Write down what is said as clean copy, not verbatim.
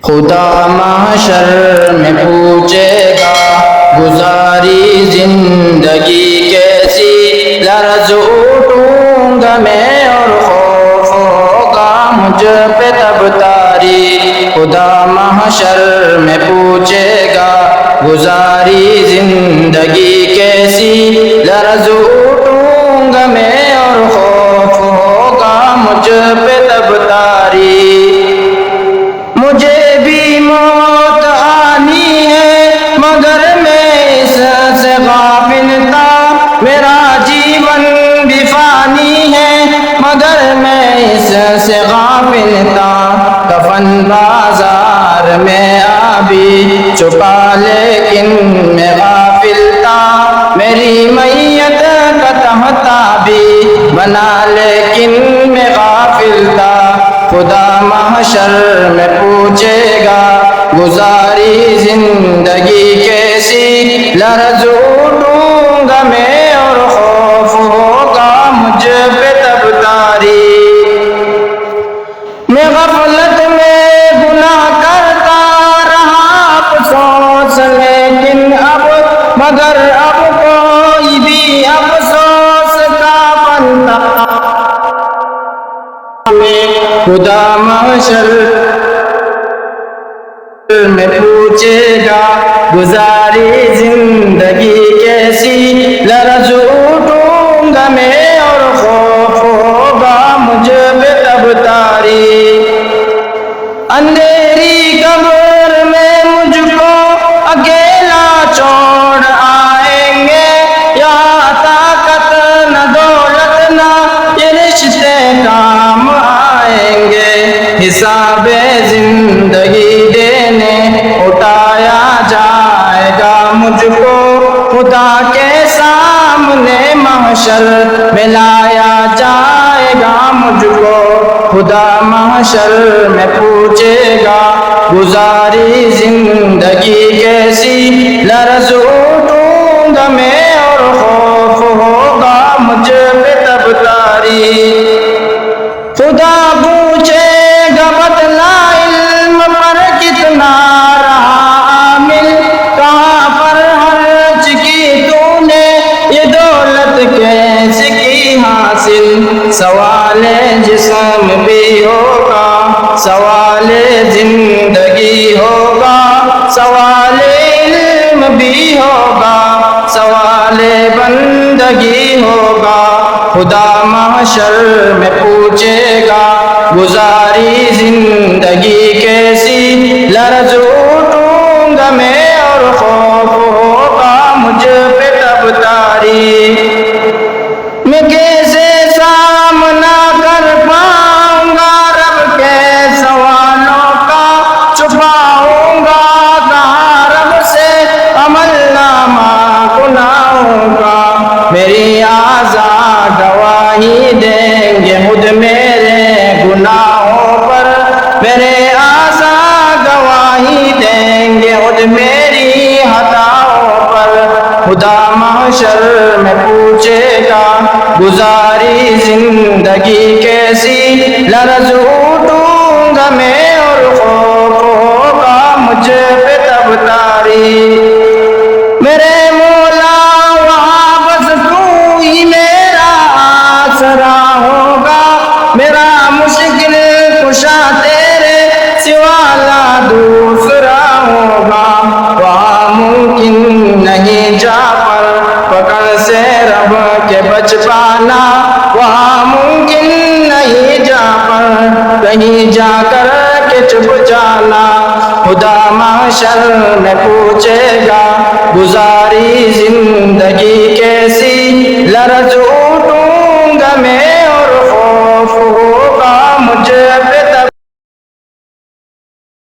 خدا محشر میں پوچھے گا گزاری زندگی کیسی، لرز اٹھوں گا میں اور خوف ہوگا مجھ پہ تب تاری۔ خدا محشر میں پوچھے گا گزاری زندگی کیسی، لرز اٹھوں گا میں اور خوف ہوگا مجھ پہ تب تاری۔ مجھے بھی موت آنی ہے مگر میں اس سے غافل تھا، میرا جیون بھی فانی ہے مگر میں اس سے غافل تھا۔ کفن بازار میں آبی چھپا لیکن میں غافل تھا، میری میت کا تحتا بھی بنا لیکن میں غافل تھا۔ خدا محشر میں پوچھے گا گزاری زندگی کیسی، لرز اٹھوں گا میں اور خوف ہوگا مجھ پہ تب تاری۔ میں غفلت میں گناہ کرتا رہا افسوس لیکن اب، مگر اب کوئی بھی افسوس کا بندہ خدا محشر میں پوچھے گا گزاری زندگی کیسی، لرز اٹھوں گا میں اور خوف ہوگا مجھ پہ تب تاری۔ اندھیری قبر میں مجھ کو اکیلا چھوڑ آئیں گے، یا طاقت نہ دولت نہ یہ رشتے کام آئیں گے۔ حساب زندگی دینے اٹھایا جائے گا مجھ کو، خدا کے سامنے محشر میں لایا جائے گا مجھ کو۔ خدا محشر میں پوچھے گا گزاری زندگی کیسی، لرز اٹھوں گا میں اور خوف ہوگا مجھ پہ تب تاری۔ خدا پوچھے گا بتلا علم پر کتنا رہا عامل، کہاں پر خرچ کی تو نے یہ دولت کیسے کی حاصل۔ سوال جسم بھی ہوگا، سوال زندگی ہوگا، سوال علم بھی ہوگا، سوال بندگی ہوگا۔ خدا محشر میں پوچھے گا گزاری زندگی کیسی، لرز اٹھوں گا میں اور خوف ہوگا مجھ پہ تب تاری۔ میں کیسے سامنا کر پاؤں گا رب کے سوالوں کا، چھپاؤں گا کہاں رب سے عمل نامہ گناہوں کا۔ میری اعضاء گواہی دیں گے خود میرے گناہوں پر، میرے اعضاء گواہی دیں گے خود میری خطاؤں پر۔ خدا محشر میں پوچھے گا گزاری زندگی کیسی، لرز اٹھوں گا میں اور خوف ہوگا مجھ پہ تب تاری۔ میرے مولا وہاں بس تو ہی میرا آسرا ہوگا، میرا مشکل کشا تیرے سوا دوسرا ہوگا۔ وہاں ممکن نہیں جا پر پکڑ سے رب کے بچ پانا، وہاں ممکن نہیں جا پر کہیں جا کر کے چھپ جانا۔ خدا محشر میں پوچھے گا گزاری زندگی کیسی، لرز